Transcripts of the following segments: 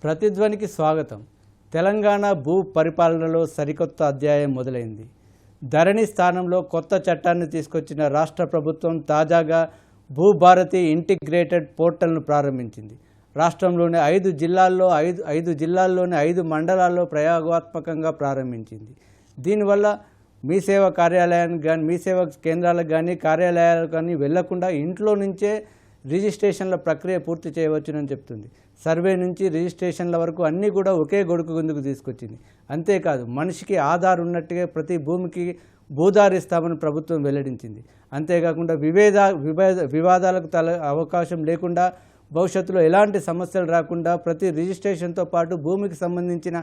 ప్రతిధ్వనికి స్వాగతం. తెలంగాణ భూ పరిపాలనలో సరికొత్త అధ్యాయం మొదలైంది. ధరణి స్థానంలో కొత్త చట్టాన్ని తీసుకొచ్చిన రాష్ట్ర ప్రభుత్వం తాజాగా భూభారతి ఇంటిగ్రేటెడ్ పోర్టల్ను ప్రారంభించింది. రాష్ట్రంలోని 5 జిల్లాల్లోని 5 మండలాల్లో ప్రయోగాత్మకంగా ప్రారంభించింది. దీనివల్ల మీ సేవా కార్యాలయానికి కానీ, మీ సేవా కేంద్రాలకు కానీ, కార్యాలయాలకు కానీ వెళ్లకుండా ఇంట్లో నుంచే రిజిస్ట్రేషన్ల ప్రక్రియ పూర్తి చేయవచ్చునని చెప్తుంది. సర్వే నుంచి రిజిస్ట్రేషన్ల వరకు అన్నీ కూడా ఒకే గొడుగు కిందకు తీసుకొచ్చింది. అంతేకాదు, మనిషికి ఆధార్ ఉన్నట్టుగా ప్రతి భూమికి భూధార్ ఇస్తామని ప్రభుత్వం వెల్లడించింది. అంతేకాకుండా వివాదాలకు అవకాశం లేకుండా, భవిష్యత్తులో ఎలాంటి సమస్యలు రాకుండా ప్రతి రిజిస్ట్రేషన్తో పాటు భూమికి సంబంధించిన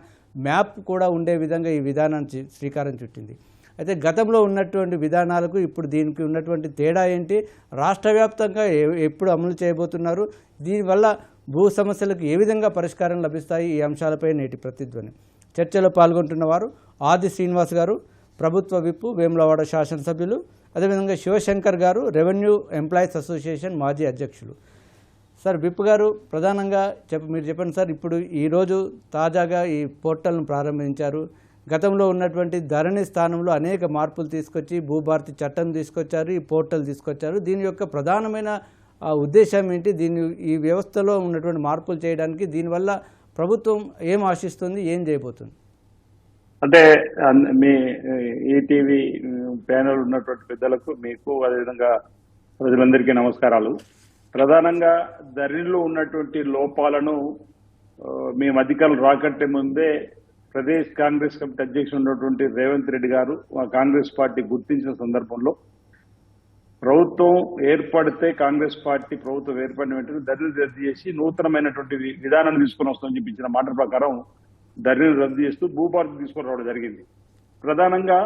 మ్యాప్ కూడా ఉండే విధంగా ఈ విధానాన్ని శ్రీకారం చుట్టింది. అయితే గతంలో ఉన్నటువంటి విధానాలకు ఇప్పుడు దీనికి ఉన్నటువంటి తేడా ఏంటి, రాష్ట్ర వ్యాప్తంగా ఎప్పుడు అమలు చేయబోతున్నారు, దీనివల్ల భూ సమస్యలకు ఏ విధంగా పరిష్కారం లభిస్తాయి, ఈ అంశాలపై నేటి ప్రతిధ్వని. చర్చలో పాల్గొంటున్న వారు ఆది శ్రీనివాస్ గారు, ప్రభుత్వ విప్పు, వేములవాడ శాసనసభ్యులు, అదేవిధంగా శివశంకర్ గారు, రెవెన్యూ ఎంప్లాయీస్ అసోసియేషన్ మాజీ అధ్యక్షులు. సార్, విప్ గారు, ప్రధానంగా మీరు చెప్పండి సార్. ఇప్పుడు ఈరోజు తాజాగా ఈ పోర్టల్ను ప్రారంభించారు. గతంలో ఉన్నటువంటి ధరణి స్థానంలో అనేక మార్పులు తీసుకొచ్చి భూభారతి చట్టం తీసుకొచ్చారు, ఈ పోర్టల్ తీసుకొచ్చారు. దీని యొక్క ప్రధానమైన ఉద్దేశం ఏంటి, ఈ వ్యవస్థలో ఉన్నటువంటి మార్పులు చేయడానికి దీనివల్ల ప్రభుత్వం ఏం ఆశిస్తుంది, ఏం చేయబోతుంది? అంటే మీ ఈటీవీ ప్యానెల్ ఉన్నటువంటి పెద్దలకు, మీకు, అదేవిధంగా ప్రజలందరికీ నమస్కారాలు. ప్రధానంగా ధరణిలో ఉన్నటువంటి లోపాలను మేము అధికారులు రాకంటే ముందే ప్రదేశ్ కాంగ్రెస్ కమిటీ అధ్యక్షుడు ఉన్నటువంటి రేవంత్ రెడ్డి గారు కాంగ్రెస్ పార్టీ గుర్తించిన సందర్భంలో ప్రభుత్వం ఏర్పడితే, కాంగ్రెస్ పార్టీ ప్రభుత్వం ఏర్పడిన వెంటనే ధరణిని రద్దు చేసి నూతనమైనటువంటి విధానాన్ని తీసుకుని వస్తామని చెప్పించిన మాట ప్రకారం ధరణిని రద్దు చేస్తూ భూభారతి తీసుకొని రావడం జరిగింది. ప్రధానంగా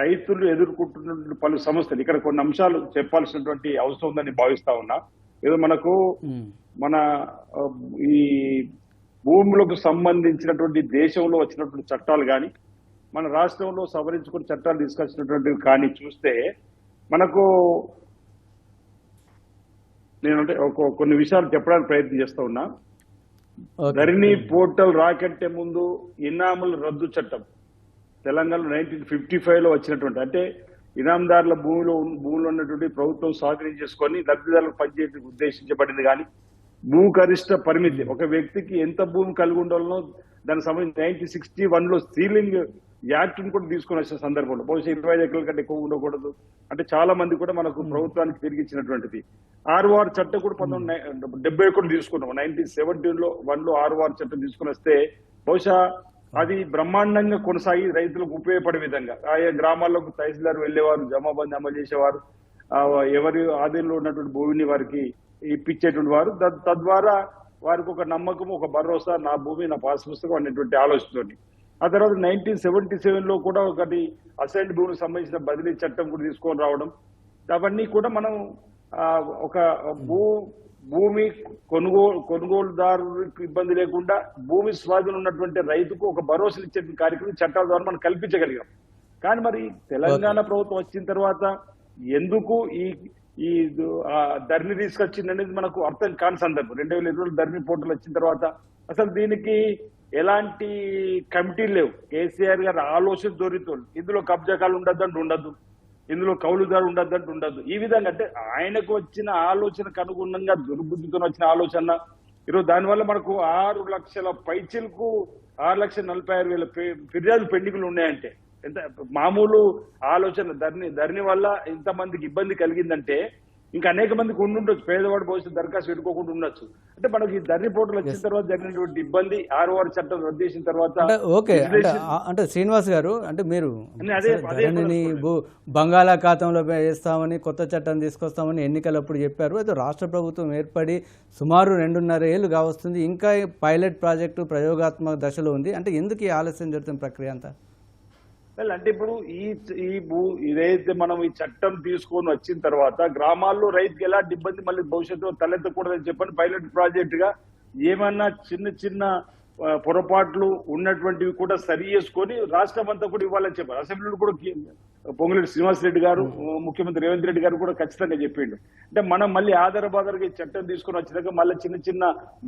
రైతులు ఎదుర్కొంటున్నటువంటి పలు సమస్యలు, ఇక్కడ కొన్ని అంశాలు చెప్పాల్సినటువంటి అవసరం ఉందని భావిస్తా ఉన్నా. ఏదో మన ఈ భూములకు సంబంధించినటువంటి దేశంలో వచ్చినటువంటి చట్టాలు కానీ, మన రాష్ట్రంలో సవరించుకుని చట్టాలు తీసుకొచ్చినటువంటివి కానీ చూస్తే మనకు నేనంటే కొన్ని విషయాలు చెప్పడానికి ప్రయత్నం చేస్తా ఉన్నా. ధరణి పోర్టల్ రాకంటే ముందు ఇనాముల రద్దు చట్టం తెలంగాణలో 1955లో వచ్చినటువంటి, అంటే ఇనాందారుల భూమిలో ఉన్నటువంటి ప్రభుత్వం స్వాధీనం చేసుకొని లబ్ధిదారులకు పనిచేయడానికి ఉద్దేశించబడింది. కానీ భూ గరిష్ట పరిమితి, ఒక వ్యక్తికి ఎంత భూమి కలిగి ఉండాలనో దానికి సంబంధించి 1961లో సీలింగ్ యాక్ట్ కూడా తీసుకుని వచ్చిన సందర్భంలో బహుశా 25 ఎకరాల కంటే ఎక్కువ ఉండకూడదు అంటే చాలా మంది కూడా మనకు ప్రభుత్వానికి తిరిగి ఇచ్చినటువంటిది. ఆర్ఓఆర్ చట్టం కూడా 1971 తీసుకున్నాం. 1971లో ఆర్ఓఆర్ చట్టం తీసుకుని వస్తే బహుశా అది బ్రహ్మాండంగా కొనసాగి రైతులకు ఉపయోగపడే విధంగా ఆయా గ్రామాల్లోకి తహసీల్దార్ వెళ్లేవారు, జమాబందీ అమలు చేసేవారు, ఎవరి ఆధీనంలో ఉన్నటువంటి భూమిని వారికి ఇప్పించేటువంటి వారు. తద్వారా వారికి ఒక నమ్మకం, ఒక భరోసా, నా భూమి నా పాస్ పుస్తకం అనేటువంటి ఆలోచనతోటి. ఆ తర్వాత 1977లో కూడా ఒకటి అసైన్డ్ భూమికి సంబంధించిన బదిలీ చట్టం కూడా తీసుకొని రావడం. అవన్నీ కూడా మనం ఒక భూమి కొనుగోలుదారులకు ఇబ్బంది లేకుండా భూమి స్వాధీనం ఉన్నటువంటి రైతుకు ఒక భరోసా ఇచ్చే కార్యక్రమం చట్టాల ద్వారా మనం కల్పించగలిగాం. కానీ మరి తెలంగాణ ప్రభుత్వం వచ్చిన తర్వాత ఎందుకు ఈ ధరణి తీసుకొచ్చింది అనేది మనకు అర్థం కాని సందర్భం. 2020లో ధరణి పోర్టల్ వచ్చిన తర్వాత అసలు దీనికి ఎలాంటి కమిటీలు లేవు. కేసీఆర్ గారి ఆలోచన దొరికితోంది. ఇందులో కబ్జాకాలు ఉండద్దంటే ఉండద్దు, ఇందులో కౌలుదారు ఉండద్దంటే ఉండద్దు. ఈ విధంగా అంటే ఆయనకు వచ్చిన ఆలోచనకు అనుగుణంగా దుర్బుద్ధితో వచ్చిన ఆలోచన. ఈరోజు దానివల్ల మనకు 6 లక్షల పైచిలకు 6,46,000 ఫిర్యాదులు పెండింగ్లు ఉన్నాయంటే ఎంత మామూలు ఆలోచన. ధరణి వల్ల ఇంతమందికి ఇబ్బంది కలిగిందంటే ఇంకా అనేక మందికి ఉండుండొచ్చు, పేదవాడు భవిష్యత్తు దరఖాస్తు పెట్టుకోకుండా ఉండొచ్చు. అంటే మనకి ఈ ధరణి పోర్టల్ వచ్చిన తర్వాత జరిగినటువంటి ఇబ్బంది, ఆర్ఓఆర్ చట్టం రద్దు చేసిన తర్వాత ఓకే. అంటే శ్రీనివాస్ గారు, అంటే మీరు ధరణిని బంగాళాఖాతంలో వేస్తామని, కొత్త చట్టం తీసుకొస్తామని ఎన్నికలప్పుడు చెప్పారు. అయితే రాష్ట్ర ప్రభుత్వం ఏర్పడి సుమారు 2.5 ఏళ్లు కావస్తుంది, ఇంకా పైలట్ ప్రాజెక్టు ప్రయోగాత్మక దశలో ఉంది. అంటే ఎందుకు ఈ ఆలస్యం జరుగుతున్న ప్రక్రియ అంతా? అంటే ఇప్పుడు ఇదైతే మనం ఈ చట్టం తీసుకొని వచ్చిన తర్వాత గ్రామాల్లో రైతుకి ఎలాంటి ఇబ్బంది మళ్ళీ భవిష్యత్తులో తలెత్తకూడదని చెప్పని పైలట్ ప్రాజెక్ట్ గా ఏమన్నా చిన్న పొరపాట్లు ఉన్నటువంటివి కూడా సరి చేసుకొని రాష్ట్రం అంతా కూడా ఇవ్వాలని చెప్పారు. అసెంబ్లీలో కూడా పొంగులేటి శ్రీనివాసరెడ్డి గారు, ముఖ్యమంత్రి రేవంత్ రెడ్డి గారు కూడా ఖచ్చితంగా చెప్పిండు. అంటే మనం మళ్ళీ ఆధారబాధారుగా చట్టం తీసుకొని వచ్చినాక మళ్ళీ చిన్న చిన్న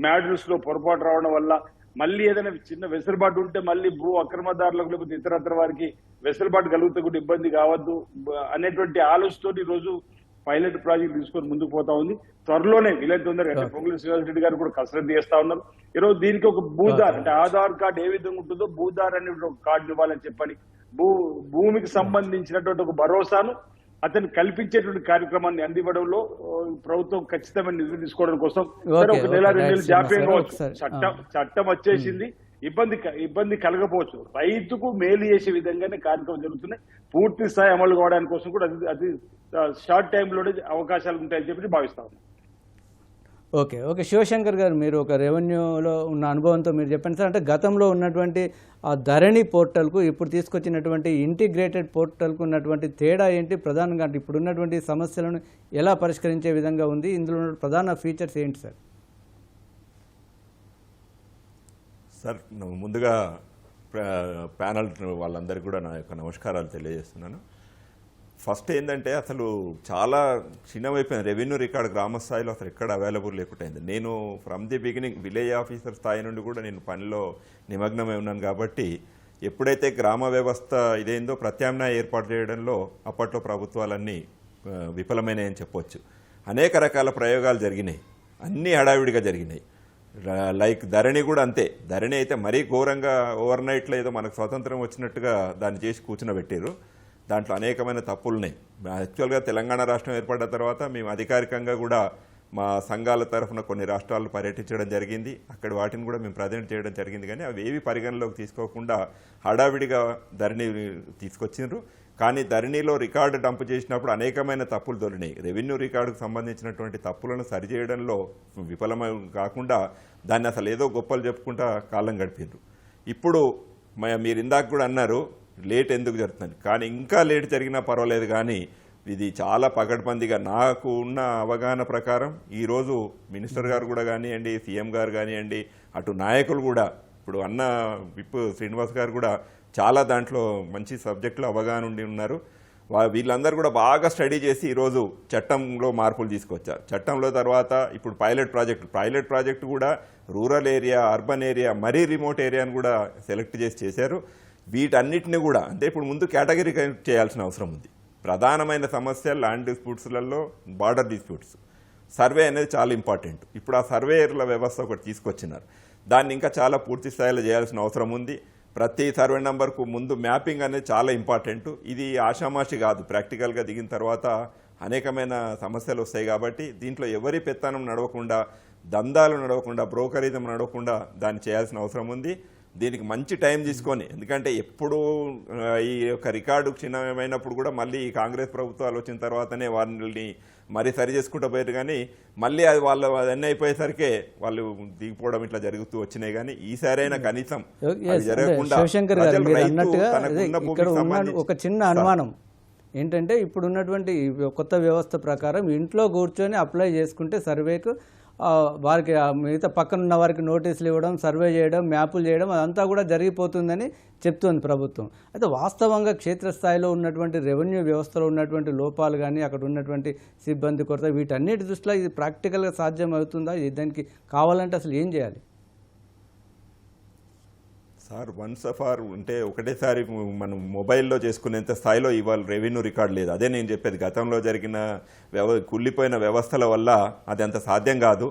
మ్యాటర్స్ లో పొరపాటు రావడం వల్ల మళ్ళీ ఏదైనా చిన్న వెసులుబాటు ఉంటే మళ్ళీ భూ అక్రమదారులకు లేకపోతే ఇతరత్ర వారికి వెసులుబాటు కలిగితే కూడా ఇబ్బంది కావద్దు అనేటువంటి ఆలోచనతో ఈ రోజు పైలట్ ప్రాజెక్ట్ తీసుకొని ముందుకు పోతా ఉంది. త్వరలోనే వీలైతే తొందరగా అంటే పొంగులేటి శ్రీనివాసరెడ్డి గారు కూడా కసరత్తు చేస్తా ఉన్నారు. ఈరోజు దీనికి ఒక భూదార్ అంటే ఆధార్ కార్డు ఏ విధంగా ఉంటుందో భూదార్ అనే ఒక కార్డు ఇవ్వాలని చెప్పని భూమికి సంబంధించినటువంటి ఒక భరోసాను అతను కల్పించేటువంటి కార్యక్రమాన్ని అందివ్వడంలో ప్రభుత్వం ఖచ్చితమైన నిధులు తీసుకోవడం కోసం ఒక నెల 2 నెలలు జాప్యం కావచ్చు. చట్టం వచ్చేసింది, ఇబ్బంది కలగపోవచ్చు. రైతుకు మేలు చేసే విధంగానే కార్యక్రమం జరుగుతున్నాయి. పూర్తి స్థాయి అమలు కావడానికి కోసం కూడా అది షార్ట్ టైంలోనే అవకాశాలు ఉంటాయని చెప్పి భావిస్తా ఉన్నాం. ఓకే ఓకే శివశంకర్ గారు, మీరు ఒక రెవెన్యూలో ఉన్న అనుభవంతో మీరు చెప్పండి సార్. అంటే గతంలో ఉన్నటువంటి ఆ ధరణి పోర్టల్కు ఇప్పుడు తీసుకొచ్చినటువంటి ఇంటిగ్రేటెడ్ పోర్టల్కు ఉన్నటువంటి తేడా ఏంటి? ప్రధానంగా అంటే ఇప్పుడు ఉన్నటువంటి సమస్యలను ఎలా పరిష్కరించే విధంగా ఉంది? ఇందులో ఉన్న ప్రధాన ఫీచర్స్ ఏంటి సార్? సార్ ముందుగా ప్యానల్ వాళ్ళందరికీ కూడా నా యొక్క నమస్కారాలు తెలియజేస్తున్నాను. ఫస్ట్ ఏంటంటే అసలు చాలా చిన్నవైపోయింది రెవెన్యూ రికార్డు గ్రామ స్థాయిలో అసలు ఎక్కడ అవైలబుల్ లేకుంటైంది. నేను from the beginning village officer స్థాయి నుండి కూడా నేను పనిలో నిమగ్నమై ఉన్నాను కాబట్టి ఎప్పుడైతే గ్రామ వ్యవస్థ ఇదేందో ప్రత్యామ్నాయ ఏర్పాటు చేయడంలో అప్పట్లో ప్రభుత్వాలన్నీ విఫలమైనాయని చెప్పొచ్చు. అనేక రకాల ప్రయోగాలు జరిగినాయి, అన్నీ హడావిడిగా జరిగినాయి. లైక్ ధరణి కూడా అంతే. ధరణి అయితే మరీ ఘోరంగా ఓవర్ నైట్లో ఏదో మనకు స్వతంత్రం వచ్చినట్టుగా దాన్ని చేసి కూర్చునబెట్టారు. దాంట్లో అనేకమైన తప్పులున్నాయి. యాక్చువల్గా తెలంగాణ రాష్ట్రం ఏర్పడిన తర్వాత మేము అధికారికంగా కూడా మా సంఘాల తరఫున కొన్ని రాష్ట్రాలు పర్యటించడం జరిగింది. అక్కడ వాటిని కూడా మేము ప్రజెంట్ చేయడం జరిగింది. కానీ అవి ఏవి పరిగణలోకి తీసుకోకుండా హడావిడిగా ధరణి తీసుకొచ్చిండ్రు. కానీ ధరణిలో రికార్డు డంప్ చేసినప్పుడు అనేకమైన తప్పులు దొరికినాయి. రెవెన్యూ రికార్డుకు సంబంధించినటువంటి తప్పులను సరిచేయడంలో విఫలమై కాకుండా దాన్ని అసలు ఏదో గొప్పలు చెప్పుకుంటా కాలం గడిపిండ్రు. ఇప్పుడు మీరు ఇందాక కూడా అన్నారు లేట్ ఎందుకు జరుగుతుంది, కానీ ఇంకా లేట్ జరిగినా పర్వాలేదు. కానీ ఇది చాలా పకడ్బందీగా నాకు ఉన్న అవగాహన ప్రకారం ఈరోజు మినిస్టర్ గారు కూడా కానివ్వండి, సీఎం గారు కానివ్వండి, అటు నాయకులు కూడా ఇప్పుడు అన్న విప్ శ్రీనివాస్ గారు కూడా చాలా దాంట్లో మంచి సబ్జెక్టులో అవగాహన ఉండి ఉన్నారు. వీళ్ళందరూ కూడా బాగా స్టడీ చేసి ఈరోజు చట్టంలో మార్పులు తీసుకొచ్చారు. చట్టంలో తర్వాత ఇప్పుడు పైలట్ ప్రాజెక్టు కూడా రూరల్ ఏరియా, అర్బన్ ఏరియా, మరీ రిమోట్ ఏరియాను కూడా సెలెక్ట్ చేశారు. వీటన్నిటిని కూడా అంటే ఇప్పుడు ముందు కేటగిరీ చేయాల్సిన అవసరం ఉంది. ప్రధానమైన సమస్య ల్యాండ్ డిస్ప్యూట్స్లలో బార్డర్ డిస్ప్యూట్స్. సర్వే అనేది చాలా ఇంపార్టెంట్. ఇప్పుడు ఆ సర్వేయర్ల వ్యవస్థ ఒకటి తీసుకొచ్చినారు. దాన్ని ఇంకా చాలా పూర్తి స్థాయిలో చేయాల్సిన అవసరం ఉంది. ప్రతి సర్వే నెంబర్కు ముందు మ్యాపింగ్ అనేది చాలా ఇంపార్టెంట్. ఇది ఆషామాషి కాదు. ప్రాక్టికల్గా దిగిన తర్వాత అనేకమైన సమస్యలు వస్తాయి. కాబట్టి దీంట్లో ఎవరి పెత్తనం నడవకుండా, దందాలు నడవకుండా, బ్రోకరిజం నడవకుండా దాన్ని చేయాల్సిన అవసరం ఉంది. దీనికి మంచి టైం తీసుకొని, ఎందుకంటే ఎప్పుడు ఈ యొక్క రికార్డు క్షీణమైనప్పుడు కూడా మళ్ళీ ఈ కాంగ్రెస్ ప్రభుత్వాలు వచ్చిన తర్వాతనే వారిని మరీ సరి చేసుకుంటూ పోయారు. కానీ మళ్ళీ అది వాళ్ళు అన్నీ అయిపోయేసరికే వాళ్ళు దిగిపోవడం ఇట్లా జరుగుతూ వచ్చినాయి. కానీ ఈసారైనా కనీసం జరగకుండా ఒక చిన్న అనుమానం ఏంటంటే ఇప్పుడు ఉన్నటువంటి కొత్త వ్యవస్థ ప్రకారం ఇంట్లో కూర్చొని అప్లై చేసుకుంటే సర్వేకు వారికి మిగతా పక్కన ఉన్న వారికి నోటీసులు ఇవ్వడం, సర్వే చేయడం, మ్యాపులు చేయడం అదంతా కూడా జరిగిపోతుందని చెప్తోంది ప్రభుత్వం. అయితే వాస్తవంగా క్షేత్రస్థాయిలో ఉన్నటువంటి రెవెన్యూ వ్యవస్థలో ఉన్నటువంటి లోపాలు కానీ అక్కడ ఉన్నటువంటి సిబ్బంది కొరత వీటన్నిటి దృష్టిలో ఇది ప్రాక్టికల్గా సాధ్యం అవుతుందా? దానికి కావాలంటే అసలు ఏం చేయాలి సార్? వన్స్ ఆఫ్ ఆర్ అంటే ఒకటేసారి మనం మొబైల్లో చేసుకునేంత స్థాయిలో ఇవాళ రెవెన్యూ రికార్డు లేదు. అదే నేను చెప్పేది, గతంలో జరిగిన కుళ్ళిపోయిన వ్యవస్థల వల్ల అది అంత సాధ్యం కాదు.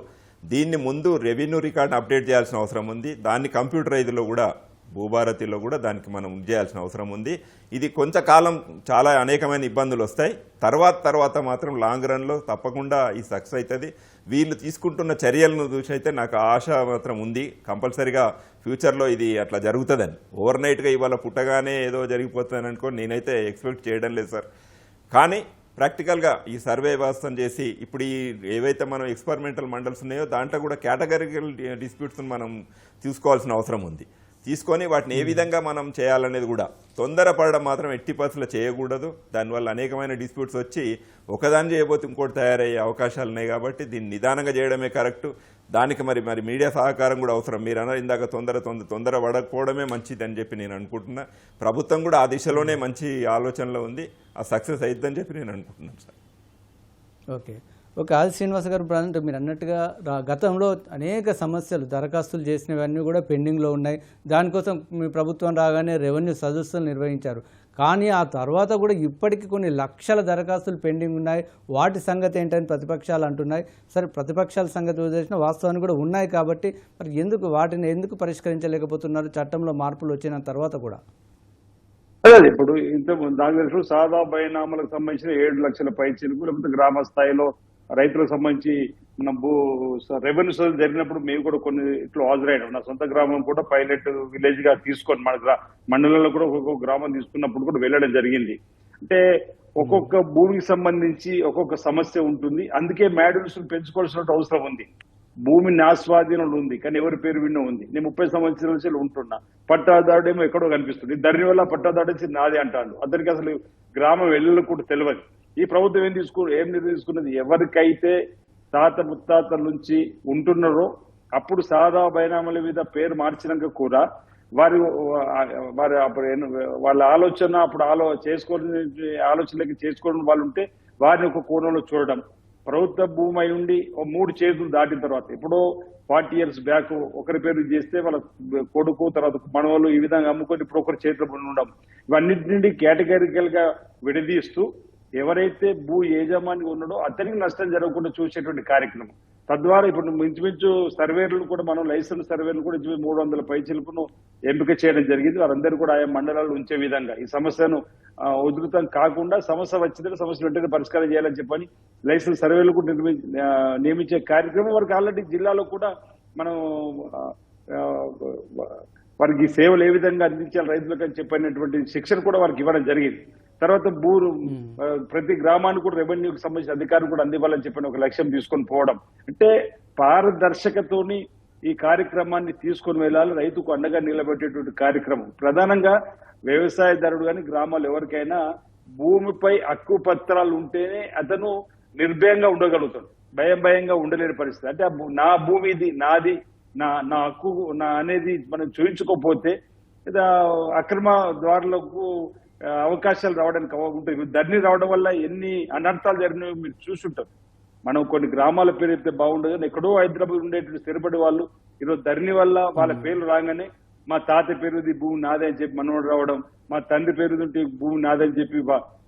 దీన్ని ముందు రెవెన్యూ రికార్డును అప్డేట్ చేయాల్సిన అవసరం ఉంది. దాన్ని కంప్యూటరైజ్లో కూడా భూభారతిలో కూడా దానికి మనం చేయాల్సిన అవసరం ఉంది. ఇది కొంతకాలం చాలా అనేకమైన ఇబ్బందులు వస్తాయి. తర్వాత మాత్రం లాంగ్ రన్లో తప్పకుండా ఈ సక్సెస్ అవుతుంది. వీళ్ళు తీసుకుంటున్న చర్యలను చూసి అయితే నాకు ఆశ మాత్రం ఉంది. కంపల్సరీగా ఫ్యూచర్లో ఇది అట్లా జరుగుతుందని. ఓవర్ నైట్గా ఇవాళ పుట్టగానే ఏదో జరిగిపోతుందని అనుకోని నేనైతే ఎక్స్పెక్ట్ చేయడం లేదు సార్. కానీ ప్రాక్టికల్గా ఈ సర్వే వ్యవస్థను చేసి ఇప్పుడు ఈ ఏవైతే మనం ఎక్స్పెరిమెంటల్ మండల్స్ ఉన్నాయో దాంట్లో కూడా కేటగిరికల్ డిస్ప్యూట్స్ని మనం చూసుకోవాల్సిన అవసరం ఉంది. తీసుకొని వాటిని ఏ విధంగా మనం చేయాలనేది కూడా తొందరపడడం మాత్రం ఎట్టి పరిస్థితుల్లో చేయకూడదు. దానివల్ల అనేకమైన డిస్ప్యూట్స్ వచ్చి ఒకదాని చేయబోతే ఇంకోటి తయారయ్యే అవకాశాలు ఉన్నాయి. కాబట్టి దీన్ని నిదానంగా చేయడమే కరెక్ట్. దానికి మరి మీడియా సహకారం కూడా అవసరం. మీరు అన్నారు ఇందాక తొందర పడకపోవడమే మంచిది అని చెప్పి నేను అనుకుంటున్నా. ప్రభుత్వం కూడా ఆ దిశలోనే మంచి ఆలోచనలో ఉంది. ఆ సక్సెస్ అయిద్దని చెప్పి నేను అనుకుంటున్నాను సార్. ఓకే ఆది శ్రీనివాస్ గారు, అంటే మీరు అన్నట్టుగా గతంలో అనేక సమస్యలు దరఖాస్తులు చేసినవన్నీ కూడా పెండింగ్లో ఉన్నాయి. దానికోసం మీ ప్రభుత్వం రాగానే రెవెన్యూ సదస్సులు నిర్వహించారు. కానీ ఆ తర్వాత కూడా ఇప్పటికీ కొన్ని లక్షల దరఖాస్తులు పెండింగ్ ఉన్నాయి. వాటి సంగతి ఏంటని ప్రతిపక్షాలు అంటున్నాయి. సరే, ప్రతిపక్షాల సంగతి వదిలేసిన వాస్తవాన్ని కూడా ఉన్నాయి. కాబట్టి మరి వాటిని ఎందుకు పరిష్కరించలేకపోతున్నారు చట్టంలో మార్పులు వచ్చిన తర్వాత కూడా? అదే ఇప్పుడు ఇంత నాకు తెలుసు సాదా బైనామాలకు సంబంధించిన 7 లక్షల పైచీలకు, లేకపోతే గ్రామ స్థాయిలో రైతులకు సంబంధించి మన రెవెన్యూ సోదలు జరిగినప్పుడు మేము కూడా కొన్ని ఇట్లా హాజరైనాం. నా సొంత గ్రామం కూడా పైలట్ విలేజ్ గా తీసుకొని మన మండలంలో కూడా ఒక్కొక్క గ్రామం తీసుకున్నప్పుడు కూడా వెళ్ళడం జరిగింది. అంటే ఒక్కొక్క భూమికి సంబంధించి ఒక్కొక్క సమస్య ఉంటుంది. అందుకే మ్యాడ్యూల్స్ పెంచుకోవాల్సిన అవసరం ఉంది. భూమి నా స్వాధీనంలో ఉంది, కానీ ఎవరి పేరు విన్న ఉంది. నేను 30 సంవత్సరాల నుంచి ఉంటున్నా. పట్టాదారుడేమో ఎక్కడో కనిపిస్తుంది. దాని వల్ల పట్టాదారు నాది అంటాడు. అతనికి అసలు గ్రామం వెళ్ళలు కూడా తెలియదు. ఈ ప్రభుత్వం ఏం నిర్ణయించుకున్నది, ఎవరికైతే తాత ముత్తాతల నుంచి ఉంటున్నారో అప్పుడు సాదా బైనామాల మీద పేరు మార్చినాక కూడా వారి వాళ్ళ ఆలోచన అప్పుడు ఆలోచనలకి చేసుకోవడం వాళ్ళు ఉంటే వారిని ఒక కోణంలో చూడడం. ప్రభుత్వ భూమి అయి ఉండి 3 చేతులు దాటిన తర్వాత, ఎప్పుడో 40 years బ్యాక్ ఒకరి పేరు చేస్తే వాళ్ళ కొడుకు, తర్వాత మనవాళ్ళు ఈ విధంగా అమ్ముకొని ఇప్పుడు ఒకరి చేతిలో ఉండడం, ఇవన్నిటి నుండి కేటగిరికల్ గా విడదీస్తూ ఎవరైతే భూ యజమాని ఉన్నాడో అతనికి నష్టం జరగకుండా చూసేటువంటి కార్యక్రమం. తద్వారా ఇప్పుడు ఇంచుమించు సర్వేలు కూడా మనం లైసెన్స్ సర్వేలు కూడా 300 పైచీలకు ఎంపిక చేయడం జరిగింది. వారందరూ కూడా ఆయా మండలాలు ఉంచే విధంగా ఈ సమస్యను ఉధృతం కాకుండా సమస్య వచ్చిందంటే సమస్య వెంటనే పరిష్కారం చేయాలని చెప్పని లైసెన్స్ సర్వేలు కూడా నియమించే కార్యక్రమం వారికి ఆల్రెడీ జిల్లాలో కూడా మనం వారికి సేవలు ఏ విధంగా అందించాలి రైతులకు అని చెప్పినటువంటి శిక్షణ కూడా వారికి ఇవ్వడం జరిగింది. తర్వాత ప్రతి గ్రామానికి కూడా రెవెన్యూకి సంబంధించిన అధికారులు కూడా అందివ్వాలని చెప్పిన ఒక లక్ష్యం తీసుకొని పోవడం. అంటే పారదర్శకతోని ఈ కార్యక్రమాన్ని తీసుకొని వెళ్ళాలి. రైతుకు అండగా నిలబెట్టేటువంటి కార్యక్రమం. ప్రధానంగా వ్యవసాయదారుడు కానీ గ్రామాలు ఎవరికైనా భూమిపై హక్కు పత్రాలు ఉంటేనే అతను నిర్భయంగా ఉండగలుగుతాడు. భయంగా ఉండలేని పరిస్థితి. అంటే నా భూమి ఇది, నాది, నా హక్కు అనేది మనం చూపించుకోకపోతే అక్రమ ద్వారులకు అవకాశాలు రావడానికి ఉంటాయి. ధరణి రావడం వల్ల ఎన్ని అనర్థాలు జరిగినవి మీరు చూసుంటారు. మనం కొన్ని గ్రామాల పేరు అయితే బాగుండదు, కానీ ఎక్కడో హైదరాబాద్ ఉండేటువంటి స్థిరపడి వాళ్ళు ఈరోజు ధరణి వల్ల వాళ్ళ పేర్లు రాగానే మా తాత పేరుది భూమి నాదే అని చెప్పి మనోడు రావడం, మా తండ్రి పేరుది భూమి నాదని చెప్పి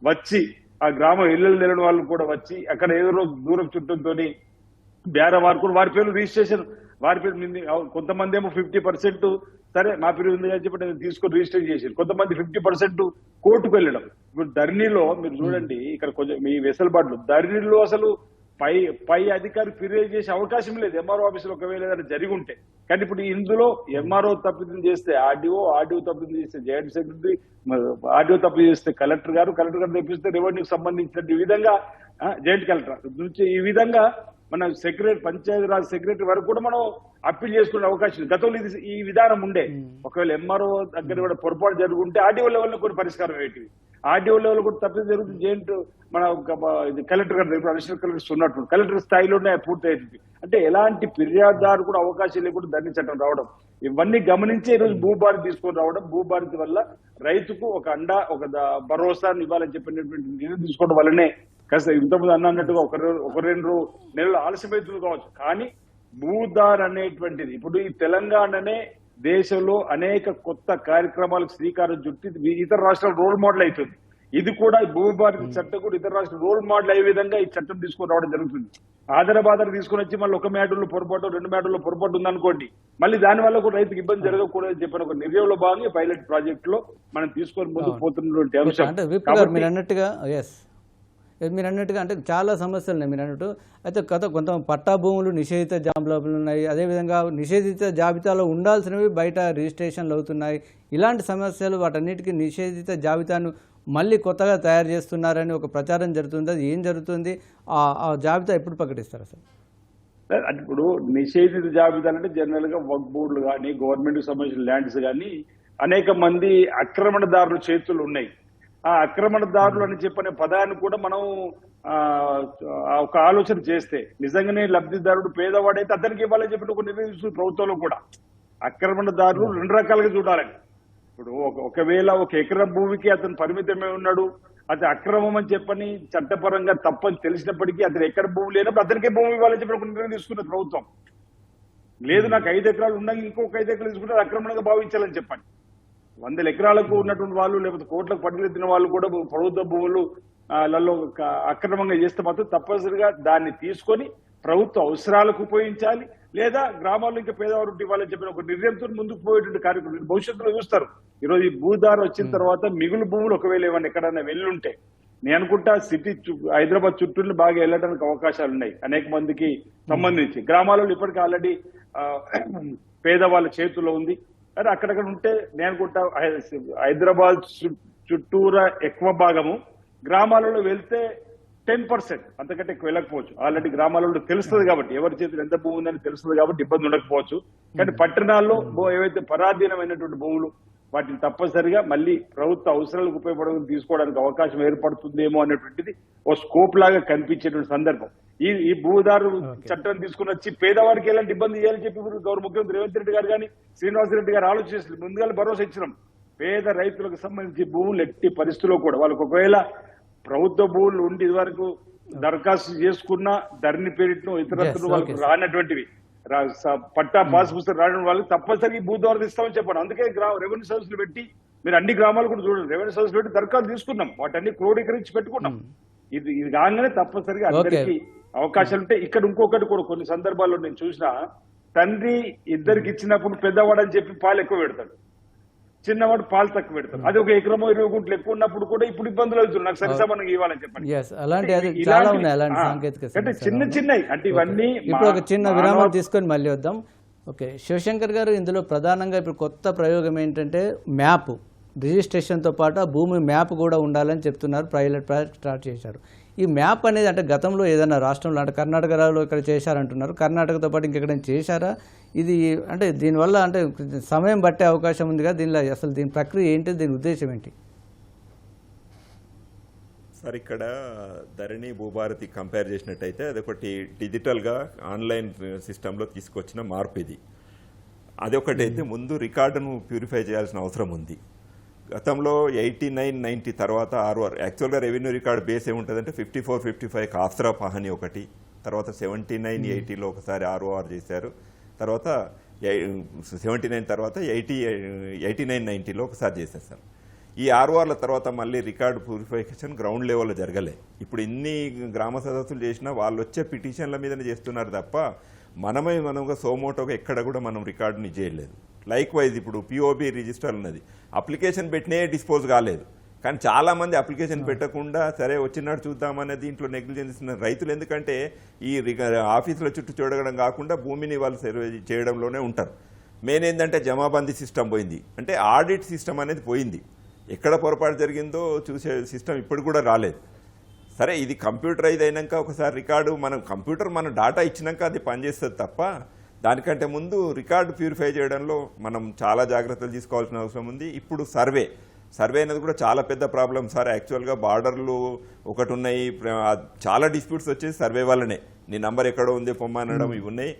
వచ్చి ఆ గ్రామం ఇళ్ళలు తెలియని వాళ్ళు కూడా వచ్చి అక్కడ ఏదో దూరం చుట్టంతో బేర వారు వారి పేర్లు రిజిస్ట్రేషన్ వారి పేరు కొంతమంది ఏమో 50% సరే మా పేరు ఉంది అని చెప్పి నేను తీసుకొని రిజిస్టర్ చేసి, కొంతమంది 50% కోర్టుకు వెళ్ళడం. ఇప్పుడు ధరణిలో మీరు చూడండి, ఇక్కడ కొంచెం మీ వెసులుబాట్లు ధరణిలో అసలు పై అధికారి ఫిర్యాదు చేసే అవకాశం లేదు ఎంఆర్ఓ ఆఫీసులో ఒకవేళ ఏదైనా జరిగి ఉంటే. కానీ ఇప్పుడు ఇందులో ఎంఆర్ఓ తప్పిదం చేస్తే ఆర్డీఓ తప్పిదం చేస్తే జాయింట్ సెక్రటరీ, ఆర్డీఓ తప్పిదం చేస్తే కలెక్టర్ గారు తెప్పిస్తే రెవెన్యూకి సంబంధించిన ఈ విధంగా జాయింట్ కలెక్టర్ నుంచి ఈ విధంగా మన పంచాయతీరాజ్ సెక్రటరీ వరకు కూడా మనం అప్పీల్ చేసుకునే అవకాశం ఉంది. గతంలో ఈ విధానం ఉండే. ఒకవేళ ఎంఆర్ఓ దగ్గర కూడా పొరపాటు జరుగుంటే ఆర్డీఓ లెవెల్లో కూడా పరిష్కారం అయ్యేటివి. ఆర్డీఓ లెవెల్ కూడా తప్పిదం జరుగుతుంది. జాయింట్ మన కలెక్టర్ గారు అడిషనల్ కలెక్టర్స్ ఉన్నట్టు కలెక్టర్ స్థాయిలోనే పూర్తి అవుతుంది. అంటే ఎలాంటి ఫిర్యాదుదారు కూడా అవకాశం లేకుండా ధరణి చట్టం రావడం, ఇవన్నీ గమనించి ఈరోజు భూభారతి తీసుకొని రావడం. భూభారతి వల్ల రైతుకు ఒక ఒక భరోసాను ఇవ్వాలని చెప్పినటువంటి నిర్ణయం తీసుకోవడం వల్లనే కాస్త ఇంతకుముందు అన్నట్టుగా ఒక 2 నెలలు ఆలస్యమవుతుంది కావచ్చు, కానీ భూదార్ అనేటువంటిది ఇప్పుడు ఈ తెలంగాణనే దేశంలో అనేక కొత్త కార్యక్రమాలకు శ్రీకారం చుట్టి ఇతర రాష్ట్రాలు రోల్ మోడల్ అవుతుంది. ఇది కూడా భూభారతి చట్టం కూడా ఇతర రాష్ట్రాలు రోల్ మోడల్ అయ్యే విధంగా ఈ చట్టం తీసుకొని రావడం జరుగుతుంది. ఆధారబాధలు తీసుకొని వచ్చి మళ్ళీ ఒక మ్యాటర్లో పొరపాటు 2 మ్యాటర్లో పొరపాటు ఉందనుకోండి, మళ్ళీ దానివల్ల కూడా రైతుకు ఇబ్బంది జరగకూడదని చెప్పిన ఒక నిర్ణయంలో భాగంగా పైలట్ ప్రాజెక్ట్ లో మనం తీసుకొని ముందుకు పోతున్నటువంటి అంశం. మీరు అన్నట్టుగా అంటే చాలా సమస్యలు ఉన్నాయి మీరు అన్నట్టు. అయితే కొంత పట్టా భూములు నిషేధిత జాబితాలు ఉన్నాయి, అదేవిధంగా నిషేధిత జాబితాలో ఉండాల్సినవి బయట రిజిస్ట్రేషన్లు అవుతున్నాయి. ఇలాంటి సమస్యలు వాటన్నిటికీ నిషేధిత జాబితాను మళ్ళీ కొత్తగా తయారు చేస్తున్నారని ఒక ప్రచారం జరుగుతుంది. అది ఏం జరుగుతుంది? ఆ జాబితా ఎప్పుడు ప్రకటిస్తారు అసలు? అంటే ఇప్పుడు నిషేధిత జాబితాలు అంటే జనరల్ గా వర్క్ బోర్డులు కానీ గవర్నమెంట్ కి సంబంధించిన ల్యాండ్స్ కానీ అనేక మంది ఆక్రమణదారుల చేతులు ఉన్నాయి. ఆ ఆక్రమణదారులు అని చెప్పనే పదాన్ని కూడా మనం ఒక ఆలోచన చేస్తే నిజంగానే లబ్ధిదారుడు పేదవాడైతే అతనికి ఇవ్వాలని చెప్పి ఒక నిర్ణయం తీసుకుంది ప్రభుత్వంలో కూడా. ఆక్రమణదారులు రెండు రకాలుగా చూడాలని. ఇప్పుడు ఒకవేళ ఒక ఎకరం భూమికి అతను పరిమితమే ఉన్నాడు, అది అక్రమం అని చెప్పని చట్టపరంగా తప్పని తెలిసినప్పటికీ అతను ఎకరం భూమి లేనప్పుడు అతనికే భూమి ఇవ్వాలని చెప్పి ఒక నిర్ణయం తీసుకున్నది ప్రభుత్వం. లేదు నాకు 5 ఎకరాలు ఉన్నాయి, ఇంకొక 5 ఎకరాలు తీసుకుంటే అక్రమంగా భావించాలని చెప్పండి. 100 ఎకరాలకు ఉన్నటువంటి వాళ్ళు లేకపోతే కోట్లకు పట్టుకెత్తిన వాళ్ళు కూడా ప్రభుత్వ భూములు లలో అక్రమంగా చేస్తే మాత్రం తప్పనిసరిగా దాన్ని తీసుకొని ప్రభుత్వ అవసరాలకు ఉపయోగించాలి, లేదా గ్రామాల్లో ఇంకా పేదవారు ఇవ్వాలని చెప్పిన ఒక నిర్ణయంతో ముందుకు పోయేటువంటి కార్యక్రమం భవిష్యత్తులో చూస్తారు. ఈరోజు ఈ భూదారు వచ్చిన తర్వాత మిగులు భూములు ఒకవేళ ఏమన్నా ఎక్కడన్నా వెళ్ళుంటే నేను అనుకుంటా సిటీ హైదరాబాద్ చుట్టూ బాగా వెళ్ళడానికి అవకాశాలు ఉన్నాయి అనేక మందికి సంబంధించి. గ్రామాలలో ఇప్పటికీ ఆల్రెడీ పేదవాళ్ళ చేతుల్లో ఉంది. కానీ అక్కడక్కడ ఉంటే నేను అనుకుంటా హైదరాబాద్ చుట్టూరా ఎక్కువ భాగము, గ్రామాలలో వెళ్తే 10%, అంతకంటే ఎక్కువ వెళ్ళకపోవచ్చు. ఆల్రెడీ గ్రామాలలో తెలుస్తుంది కాబట్టి ఎవరి చేతులు ఎంత భూమి ఉందని తెలుస్తుంది కాబట్టి ఇబ్బంది ఉండకపోవచ్చు. కానీ పట్టణాల్లో ఏవైతే పరాధీనమైనటువంటి భూములు వాటిని తప్పనిసరిగా మళ్ళీ ప్రభుత్వ అవసరాలకు ఉపయోగపడడం తీసుకోవడానికి అవకాశం ఏర్పడుతుందేమో అనేటువంటిది ఓ స్కోప్ లాగా కనిపించేటువంటి సందర్భం. ఈ భూదారు చట్టం తీసుకుని వచ్చి పేదవారికి ఎలాంటి ఇబ్బంది చేయాలని చెప్పి గౌరవ ముఖ్యమంత్రి రేవంత్ రెడ్డి గారు కానీ శ్రీనివాసరెడ్డి గారు ఆలోచిస్తారు. ముందుగా భరోసా ఇచ్చినాం పేద రైతులకు సంబంధించి భూములు ఎట్టి పరిస్థితుల్లో కూడా వాళ్ళకు ఒకవేళ ప్రభుత్వ భూములు ఉండి ఇదివరకు దరఖాస్తు చేసుకున్న ధరణి పేరిటను ఇతరత్తులు వాళ్ళకు రానటువంటివి పట్టా పాస్ పుస్తకం రావడం వాళ్ళకి తప్పనిసరిగా భూదారు ఇస్తామని చెప్పండి. అందుకే రెవెన్యూ సర్వీసులు పెట్టి మీరు అన్ని గ్రామాలు కూడా చూడండి, రెవెన్యూ సర్వీసులు పెట్టి దరఖాస్తు తీసుకున్నాం, వాటన్ని క్రోడీకరించి పెట్టుకున్నాం. ఇది కాగానే తప్పనిసరిగా అందరికీ అవకాశాలు ఉంటాయి. ఇక్కడ ఇంకొకటి కూడా కొన్ని సందర్భాల్లో నేను చూసిన తండ్రి ఇద్దరికి ఇచ్చినప్పుడు పెద్దవాడు అని చెప్పి పాలు ఎక్కువ పెడతాడు, చిన్నవాడు పాలు తక్కువ పెడతారు. అది ఒక ఎకరమో 20 గుంటలు ఎక్కువ ఉన్నప్పుడు కూడా ఇప్పుడు ఇబ్బందులు అవుతున్నాయి, నాకు సరిసమానంగా ఇవ్వాలని చెప్పండి. అంటే చిన్నవి అంటే ఇవన్నీ. ఇప్పుడు ఒక చిన్న విరామం తీసుకొని మళ్ళీ వద్దాం. ఓకే, శివశంకర్ గారు, ఇందులో ప్రధానంగా ఇప్పుడు కొత్త ప్రయోగం ఏంటంటే మ్యాప్ రిజిస్ట్రేషన్తో పాటు ఆ భూమి మ్యాప్ కూడా ఉండాలని చెప్తున్నారు. పైలట్ ప్రాజెక్ట్ స్టార్ట్ చేశారు. ఈ మ్యాప్ అనేది అంటే గతంలో ఏదైనా రాష్ట్రంలో అంటే కర్ణాటకలో ఇక్కడ చేశారంటున్నారు, కర్ణాటకతో పాటు ఇంకెక్కడైనా చేశారా? ఇది అంటే దీనివల్ల అంటే సమయం పట్టే అవకాశం ఉంది కదా, దీనిలో అసలు దీని ప్రక్రియ ఏంటి, దీని ఉద్దేశం ఏంటి? సార్, ఇక్కడ ధరణి భూభారతి కంపేర్ చేసినట్టయితే అదొకటి డిజిటల్గా ఆన్లైన్ సిస్టంలో తీసుకొచ్చిన మార్పు ఇది. అదొకటైతే ముందు రికార్డును ప్యూరిఫై చేయాల్సిన అవసరం ఉంది. గతంలో 89, 90 తర్వాత ఆర్ఓఆర్ యాక్చువల్గా రెవెన్యూ రికార్డ్ బేస్ ఏముంటుందంటే 54, 55 ఆస్త్రా పహని ఒకటి, తర్వాత 79, 80లో ఒకసారి ఆర్ఓఆర్ చేశారు, తర్వాత 79 తర్వాత 89, 90లో ఒకసారి చేసేసారు. ఈ ఆర్ఓఆర్ల తర్వాత మళ్ళీ రికార్డు ప్యూరిఫికేషన్ గ్రౌండ్ లెవెల్లో జరగలే. ఇప్పుడు ఇన్ని గ్రామ సదస్సులు చేసినా వాళ్ళు వచ్చే పిటిషన్ల మీదనే చేస్తున్నారు తప్ప మనగా సోమోటోగా ఎక్కడ కూడా మనం రికార్డుని చేయలేదు. లైక్ వైజ్ ఇప్పుడు పిఓబి రిజిస్టర్ ఉన్నది, అప్లికేషన్ పెట్టినే డిస్పోజ్ కాలేదు. కానీ చాలామంది అప్లికేషన్ పెట్టకుండా సరే వచ్చినాడు చూద్దామనే దీంట్లో నెగ్లిజెన్స్ రైతులు. ఎందుకంటే ఈ ఆఫీసుల చుట్టూ చూడడం కాకుండా భూమిని వాళ్ళు సర్వే చేయడంలోనే ఉంటారు. మెయిన్ ఏంటంటే జమాబందీ సిస్టమ్ పోయింది, అంటే ఆడిట్ సిస్టమ్ అనేది పోయింది. ఎక్కడ పొరపాటు జరిగిందో చూసే సిస్టమ్ ఇప్పుడు కూడా రాలేదు. సరే, ఇది కంప్యూటరైజ్ అయినాక ఒకసారి రికార్డు మనం డాటా ఇచ్చినాక అది పనిచేస్తుంది తప్ప దానికంటే ముందు రికార్డు ప్యూరిఫై చేయడంలో మనం చాలా జాగ్రత్తలు తీసుకోవాల్సిన అవసరం ఉంది. ఇప్పుడు సర్వే అనేది కూడా చాలా పెద్ద ప్రాబ్లం సార్. యాక్చువల్గా బార్డర్లు ఒకటి ఉన్నాయి, చాలా డిస్ప్యూట్స్ వచ్చేసి సర్వే వల్లనే. నీ నంబర్ ఎక్కడో ఉంది పొమ్మనడం ఇవి ఉన్నాయి.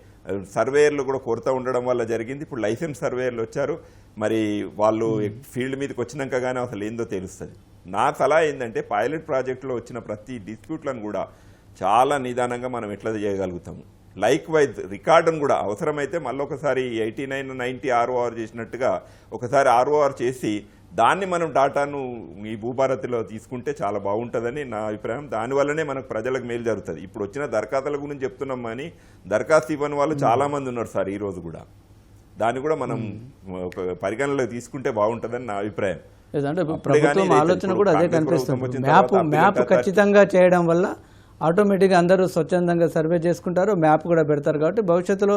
సర్వేయర్లు కూడా కొరత ఉండడం వల్ల జరిగింది. ఇప్పుడు లైసెన్స్ సర్వేయర్లు వచ్చారు, మరి వాళ్ళు ఫీల్డ్ మీదకి వచ్చినాక కానీ అసలు ఏందో తెలుస్తుంది. నా సలహా ఏంటంటే పైలట్ ప్రాజెక్టులో వచ్చిన ప్రతి డిస్ప్యూట్లను కూడా చాలా నిదానంగా మనం ఎట్లా చేయగలుగుతాము. లైక్ వైజ్ రికార్డును కూడా అవసరమైతే మళ్ళీ ఒకసారి 89, 90 ఆర్ఓఆర్ చేసినట్టుగా ఒకసారి ఆర్ఓఆర్ చేసి దాన్ని మనం డాటాను ఈ భూభారతిలో తీసుకుంటే చాలా బాగుంటుందని నా అభిప్రాయం. దానివల్లనే మనకు ప్రజలకు మేలు జరుగుతుంది. ఇప్పుడు వచ్చిన దరఖాస్తుల గురించి చెప్తున్నాం కానీ దరఖాస్తు ఇవ్వని వాళ్ళు చాలామంది ఉన్నారు సార్ ఈరోజు కూడా. దాన్ని కూడా మనం పరిగణనలోకి తీసుకుంటే బాగుంటుందని నా అభిప్రాయం. ప్రభుత్వం ఆలోచన కూడా అదే కనిపిస్తుంది. మ్యాప్ ఖచ్చితంగా చేయడం వల్ల ఆటోమేటిక్గా అందరూ స్వచ్ఛందంగా సర్వే చేసుకుంటారు, మ్యాప్ కూడా పెడతారు. కాబట్టి భవిష్యత్తులో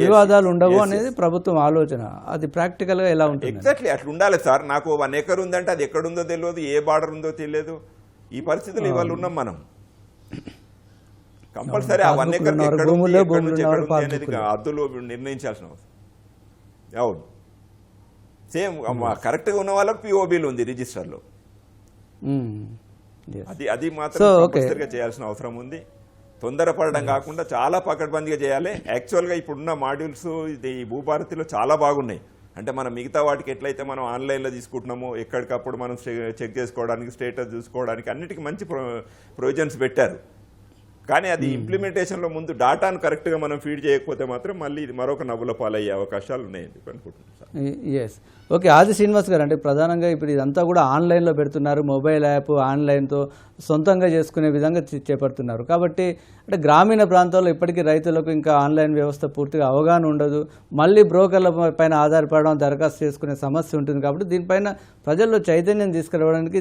వివాదాలు ఉండవు అనేది ప్రభుత్వం ఆలోచన. అది ప్రాక్టికల్గా ఎలా ఉంటుంది? ఎగ్జాక్ట్లీ అట్లా ఉండాలి సార్. నాకు 1 ఎకర్ ఉందంటే అది ఎక్కడుందో తెలియదు, ఏ బార్డర్ ఉందో తెలియదు. ఈ పరిస్థితులు ఇవాళ ఉన్నాం మనం. కంపల్సరీ ఆ 1 ఎకర్ ఎక్కడ ఉంది, ఎక్కడి నుంచి ఎక్కడ ఉంది అనేది అద్దులు నిర్ణయించాల్సిన అవసరం. అవును, సేమ్ కరెక్ట్గా ఉన్న వాళ్ళకి పిఓబీలు ఉంది రిజిస్టర్లో. అది మాత్రం కంపల్సరీగా చేయాల్సిన అవసరం ఉంది. తొందరపడడం కాకుండా చాలా పకడ్బందీగా చేయాలి. యాక్చువల్గా ఇప్పుడున్న మాడ్యూల్స్ ఈ భూభారతిలో చాలా బాగున్నాయి. అంటే మనం మిగతా వాటికి ఎట్లయితే మనం ఆన్లైన్లో తీసుకుంటున్నామో ఎక్కడికప్పుడు మనం చెక్ చేసుకోవడానికి, స్టేటస్ చూసుకోవడానికి అన్నిటికీ మంచి ప్రొవిజన్స్ పెట్టారు. కానీ అది ఇంప్లిమెంటేషన్లో ముందు డాటాను కరెక్ట్గా మనం ఫీడ్ చేయకపోతే మాత్రం మళ్ళీ ఇది మరొక నవ్వుల పాలయ్యే అవకాశాలు ఉన్నాయండి అనుకుంటున్నాను. Yes, okay. ఆది శ్రీనివాస్ గారు, అంటే ప్రధానంగా ఇప్పుడు ఇదంతా కూడా ఆన్లైన్లో పెడుతున్నారు, మొబైల్ యాప్ ఆన్లైన్తో సొంతంగా చేసుకునే విధంగా చేపడుతున్నారు. కాబట్టి అంటే గ్రామీణ ప్రాంతాల్లో ఇప్పటికీ రైతులకు ఇంకా ఆన్లైన్ వ్యవస్థ పూర్తిగా అవగాహన ఉండదు. మళ్ళీ బ్రోకర్ల పైన ఆధారపడడం, దరఖాస్తు చేసుకునే సమస్య ఉంటుంది. కాబట్టి దీనిపైన ప్రజల్లో చైతన్యం తీసుకురావడానికి,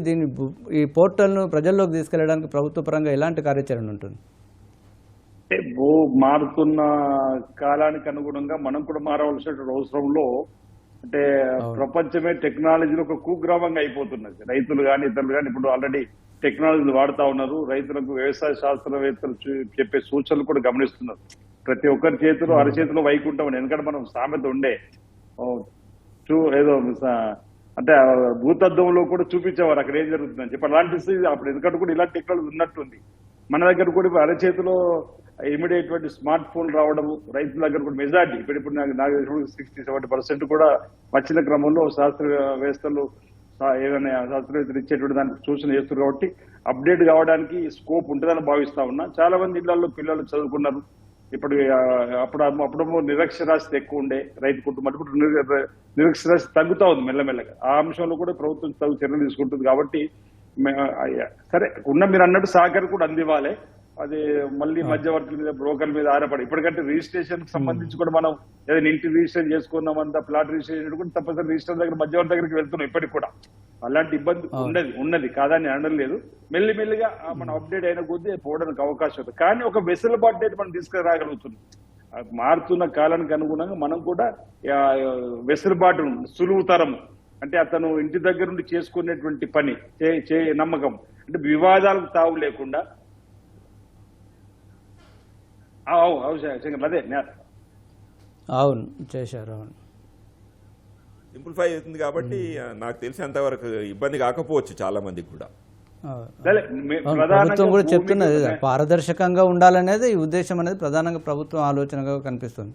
ఈ పోర్టల్ను ప్రజల్లోకి తీసుకెళ్ళడానికి ప్రభుత్వ పరంగా ఎలాంటి కార్యాచరణ ఉంటుంది? మారుతున్న కాలానికి అనుగుణంగా మనం కూడా మారవలసిన అవసరంలో, అంటే ప్రపంచమే టెక్నాలజీలో ఒక కుగ్రామంగా అయిపోతున్నది. రైతులు కానీ ఇతరులు కానీ ఇప్పుడు ఆల్రెడీ టెక్నాలజీలు వాడుతా ఉన్నారు. రైతులకు వ్యవసాయ శాస్త్రవేత్తలు చెప్పే సూచనలు కూడా గమనిస్తున్నారు. ప్రతి ఒక్కరి చేతిలో అరచేతిలో వైకుంఠం. ఎందుకంటే మనం సామెత ఉండే ఏదో అంటే భూతద్దంలో కూడా చూపించేవారు అక్కడ ఏం జరుగుతుందని చెప్పి. అలాంటి అప్పుడు ఎందుకంటే కూడా ఇలాంటి టెక్నాలజీ ఉన్నట్టుంది. మన దగ్గర కూడా అరచేతిలో ఇమీడియట్ స్మార్ట్ ఫోన్ రావడం, రైతుల దగ్గర కూడా మెజార్టీ ఇప్పుడు నాకు 60-70% కూడా వచ్చిన క్రమంలో శాస్త్రవేత్తలు ఏదైనా శాస్త్రవేత్తలు ఇచ్చేటువంటి దానికి సూచన చేస్తున్నారు. కాబట్టి అప్డేట్ కావడానికి స్కోప్ ఉంటుందని భావిస్తా ఉన్నా. చాలా మంది ఇళ్లలో పిల్లలు చదువుకున్నారు. ఇప్పుడు అప్పుడు నిరక్షరాస్యత ఎక్కువ ఉండే రైతు కుటుంబాలు, ఇప్పుడు నిరక్షరాస్యత తగ్గుతా ఉంది మెల్లమెల్లగా. ఆ అంశంలో కూడా ప్రభుత్వం తగు చర్యలు తీసుకుంటుంది. కాబట్టి సరే మీరు అన్నట్టు సహకారం కూడా అందివ్వాలి. అది మళ్ళీ మధ్యవర్తుల మీద, బ్రోకర్ల మీద ఆధారపడి. ఇప్పటికంటే రిజిస్ట్రేషన్ సంబంధించి కూడా మనం ఏదైనా ఇంటి రిజిస్ట్రేషన్ చేసుకున్నామంతా, ప్లాట్ రిజిస్ట్రేషన్ కూడా తప్పనిసరి రిజిస్టర్ దగ్గర మధ్యవర్తి దగ్గరికి వెళ్తున్నాం. ఇప్పటికి కూడా అలాంటి ఇబ్బంది ఉన్నది కాదని అనలేదు. మెల్లిమెల్లిగా మనం అప్డేట్ అయిన కొద్దీ పోవడానికి అవకాశం ఉంది. కానీ ఒక వెసులుబాటు అయితే మనం తీసుకురాగలుగుతున్నాం. మారుతున్న కాలానికి అనుగుణంగా మనం కూడా వెసులుబాటు సులువుతరము, అంటే అతను ఇంటి దగ్గర నుండి చేసుకునేటువంటి పని నమ్మకం, అంటే వివాదాలకు తావు లేకుండా. అదే అవును చేశారు. అవును, సింప్లిఫై అవుతుంది. కాబట్టి నాకు తెలిసినంత వరకు ఇబ్బంది కాకపోవచ్చు చాలా మందికి కూడా. ప్రభుత్వం కూడా చెప్తున్నది పారదర్శకంగా ఉండాలనేది ఈ ఉద్దేశం అనేది ప్రధానంగా ప్రభుత్వం ఆలోచనగా కనిపిస్తుంది.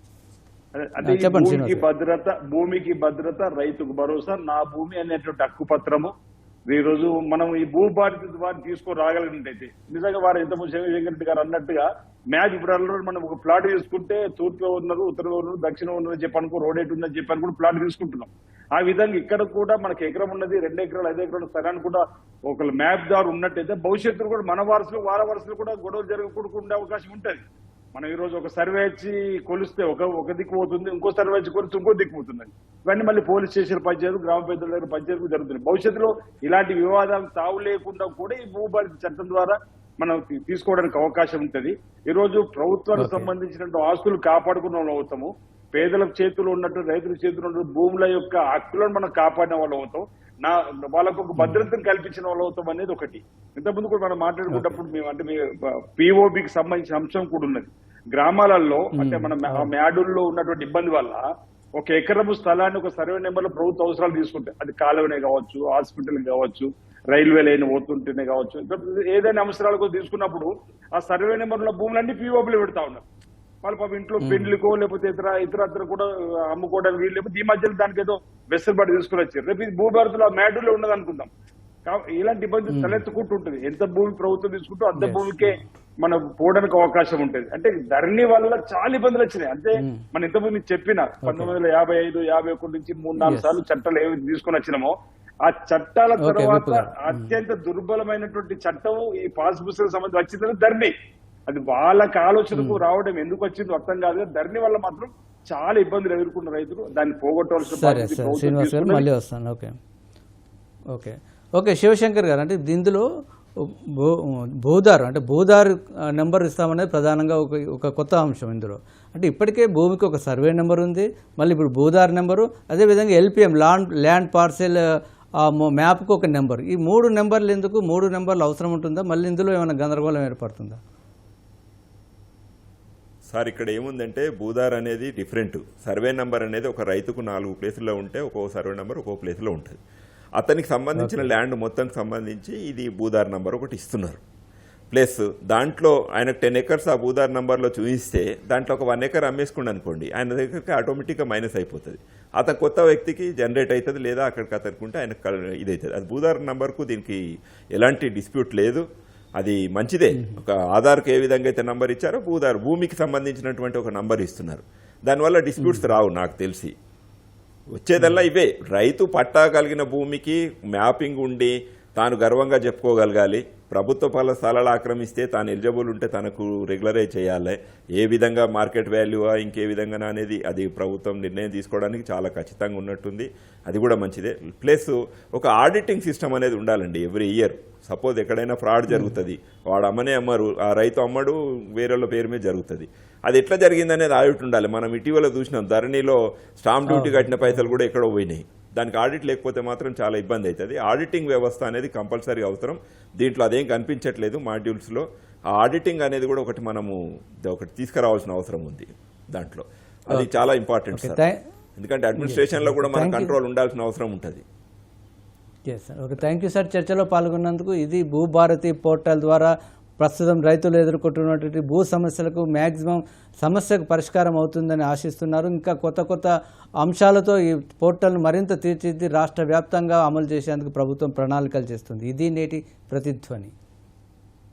భూమికి భద్రత, రైతుకు భరోసా, నా భూమి అనేటువంటి హక్కు పత్రము. ఈ రోజు మనం ఈ భూభారతి వారిని తీసుకొని రాగలిగినట్టయితే నిజంగా వారు ఇంతకుముందు శంకర్ రెడ్డి గారు అన్నట్టుగా మ్యాచ్ ఇప్పుడు మనం ఒక ప్లాట్ తీసుకుంటే తూర్పులో ఉన్నారు, ఉత్తరంలో ఉన్నారు, దక్షిణం ఉన్నారు చెప్పి అనుకో, రోడ్ ఎటు ఉందని చెప్పి అనుకుంటే ప్లాట్ తీసుకుంటున్నాం. ఆ విధంగా ఇక్కడ కూడా మనకి ఎకరం ఉన్నది, 2 ఎకరాలు 5 ఎకరాలు సరైన కూడా ఒక మ్యాప్ దారు ఉన్నట్టయితే భవిష్యత్తులో కూడా మన వారసులు వార వరుసలు కూడా గొడవలు జరగకూడదు అవకాశం ఉంటుంది. మనం ఈ రోజు ఒక సర్వే వచ్చి కొలిస్తే ఒక దిక్కు పోతుంది, ఇంకో సర్వే వచ్చి కొలిస్తే ఇంకో దిక్కు పోతుంది. ఇవన్నీ మళ్ళీ పోలీస్ స్టేషన్ పంచాయతీ, గ్రామ పెద్దల దగ్గర పంచాయతీ జరుగుతుంది. భవిష్యత్తులో ఇలాంటి వివాదాలు తావు లేకుండా కూడా ఈ భూభారతి చట్టం ద్వారా మనం తీసుకోవడానికి అవకాశం ఉంటుంది. ఈ రోజు ప్రభుత్వానికి సంబంధించిన ఆస్తులు కాపాడుకున్న వాళ్ళు అవుతాము. పేదల చేతుల్లో ఉన్నట్టు, రైతుల చేతుల్లో ఉన్నట్టు భూముల యొక్క హక్కులను మనం కాపాడిన వాళ్ళు అవుతాం. వాళ్ళకు ఒక భద్రతను కల్పించిన వాళ్ళు అవుతాం అనేది ఒకటి. ఇంతకుముందు కూడా మనం మాట్లాడుకున్నప్పుడు మేము అంటే పిఓబికి సంబంధించిన అంశం కూడా ఉన్నది. గ్రామాలలో అంటే మన మ్యాడుల్లో ఉన్నటువంటి ఇబ్బంది వల్ల ఒక ఎకరము స్థలాన్ని ఒక సర్వే నెంబర్లో ప్రభుత్వ అవసరాలు తీసుకుంటాయి. అది కాలువనే కావచ్చు, హాస్పిటల్ కావచ్చు, రైల్వే లైన్ పోతుంటేనే కావచ్చు, ఏదైనా అవసరాలకు తీసుకున్నప్పుడు ఆ సర్వే నెంబర్లో భూములన్నీ పిఓబిలో పెడతా ఉన్నారు. వాళ్ళు పాపం ఇంట్లో పెండ్లికో లేకపోతే ఇతర కూడా అమ్ముకోవడానికి వీలు, లేకపోతే ఈ మధ్యలో దానికి ఏదో వెసులుబాటు తీసుకుని వచ్చారు. రేపు ఇది భూభారతిలో మ్యాడులో ఉన్నది అనుకుందాం. ఇలాంటి ఇబ్బంది తలెత్తుకుంటుంటుంది. ఎంత భూమి ప్రభుత్వం తీసుకుంటూ అంత భూమికే మనం పోవడానికి అవకాశం ఉంటుంది. అంటే ధరణి వల్ల చాలా ఇబ్బందులు వచ్చినాయి. అంటే మనం ఇంతకుముందు చెప్పిన 1955, 51 నుంచి 3-4 సార్లు చట్టాలు ఏవి తీసుకుని వచ్చినామో ఆ చట్టాల తర్వాత అత్యంత దుర్బలమైనటువంటి చట్టం ఈ పాస్ పుస్తకం సంబంధించి వచ్చిందని ధరణి. అది వాళ్ళకి ఆలోచనకు రావడం ఎందుకు వచ్చిందో అర్థం కాదు. ధరణి వల్ల మాత్రం చాలా ఇబ్బందులు ఎదుర్కొన్న రైతులు దాన్ని పోగొట్టవలసిన. మళ్ళీ వస్తాను. ఓకే శివశంకర్ గారు, అంటే ఇందులో భూదారు అంటే భూదారు నెంబర్ ఇస్తామనేది ప్రధానంగా ఒక కొత్త అంశం ఇందులో. అంటే ఇప్పటికే భూమికి ఒక సర్వే నెంబర్ ఉంది, మళ్ళీ ఇప్పుడు భూదారు నెంబరు, అదేవిధంగా ఎల్పిఎం ల్యాండ్ పార్సెల్ మ్యాప్కి ఒక నెంబర్. ఈ 3 నెంబర్లు ఎందుకు? 3 నెంబర్లు అవసరం ఉంటుందా? మళ్ళీ ఇందులో ఏమైనా గందరగోళం ఏర్పడుతుందా? సార్ ఇక్కడ ఏముందంటే భూదార్ అనేది డిఫరెంట్. సర్వే నెంబర్ అనేది ఒక రైతుకు 4 ప్లేసుల్లో ఉంటే ఒక్కో సర్వే నెంబర్ ఒక్కో ప్లేస్లో ఉంటుంది. అతనికి సంబంధించిన ల్యాండ్ మొత్తంకి సంబంధించి ఇది భూదార్ నెంబర్ ఒకటి ఇస్తున్నారు. ప్లస్ దాంట్లో ఆయనకు 10 acres ఆ భూదార్ నెంబర్లో చూపిస్తే దాంట్లో ఒక 1 acre అమ్మేసుకుండు అనుకోండి, ఆయన దగ్గరికి ఆటోమేటిక్గా మైనస్ అయిపోతుంది. అతను కొత్త వ్యక్తికి జనరేట్ అవుతుంది, లేదా అక్కడికి అతనుకుంటే ఆయన ఇది అవుతుంది. అది భూదార్ నెంబర్కు దీనికి ఎలాంటి డిస్ప్యూట్ లేదు, అది మంచిదే. ఒక ఆధార్కి ఏ విధంగా అయితే నంబర్ ఇచ్చారో భూదార్ భూమికి సంబంధించినటువంటి ఒక నంబర్ ఇస్తున్నారు. దానివల్ల డిస్ప్యూట్స్ రావు నాకు తెలిసి. వచ్చేదల్లా ఇవే, రైతు పట్టా కలిగిన భూమికి మ్యాపింగ్ ఉండి తాను గర్వంగా చెప్పుకోగలగాలి. ప్రభుత్వ స్థలాలు ఆక్రమిస్తే తాను ఎలిజిబుల్ ఉంటే తనకు రెగ్యులరైజ్ చేయాలి. ఏ విధంగా మార్కెట్ వాల్యూ ఇంకే విధంగా అనేది అది ప్రభుత్వం నిర్ణయం తీసుకోవడానికి చాలా ఖచ్చితంగా ఉన్నట్టుంది. అది కూడా మంచిదే. ప్లస్ ఒక ఆడిటింగ్ సిస్టమ్ అనేది ఉండాలండి ఎవ్రీ ఇయర్. సపోజ్ ఎక్కడైనా ఫ్రాడ్ జరుగుతుంది, వాడు అమ్మనే అమ్మరు, ఆ రైతు అమ్మడు, వేరేళ్ళ పేరు మీద జరుగుతుంది. అది ఎట్లా జరిగిందనేది ఆడిట్ ఉండాలి. మనం ఇటీవల చూసినాం, ధరణిలో స్టాంప్ డ్యూటీ కట్టిన పైసలు కూడా ఎక్కడో పోయినాయి. దానికి ఆడిట్ లేకపోతే మాత్రం చాలా ఇబ్బంది అవుతుంది. ఆడిటింగ్ వ్యవస్థ అనేది కంపల్సరీ అవసరం. దీంట్లో అదేం కనిపించట్లేదు మాడ్యూల్స్లో. ఆ ఆడిటింగ్ అనేది కూడా ఒకటి తీసుకురావాల్సిన అవసరం ఉంది దాంట్లో. అది చాలా ఇంపార్టెంట్ సార్. ఎందుకంటే అడ్మినిస్ట్రేషన్లో కూడా మన కంట్రోల్ ఉండాల్సిన అవసరం ఉంటుంది. Okay, thank you sir. చర్చలో పాల్గొన్నందుకు. ఇది భూభారతి పోర్టల్ ద్వారా ప్రస్తుతం రైతులు ఎదుర్కొంటున్నటువంటి భూ సమస్యలకు మ్యాక్సిమం సమస్యకు పరిష్కారం అవుతుందని ఆశిస్తున్నారు. ఇంకా కొత్త అంశాలతో ఈ పోర్టల్ను మరింత తీర్చిదిద్ది రాష్ట్ర వ్యాప్తంగా అమలు చేసేందుకు ప్రభుత్వం ప్రణాళికలు చేస్తుంది. ఇది నేటి ప్రతిధ్వని.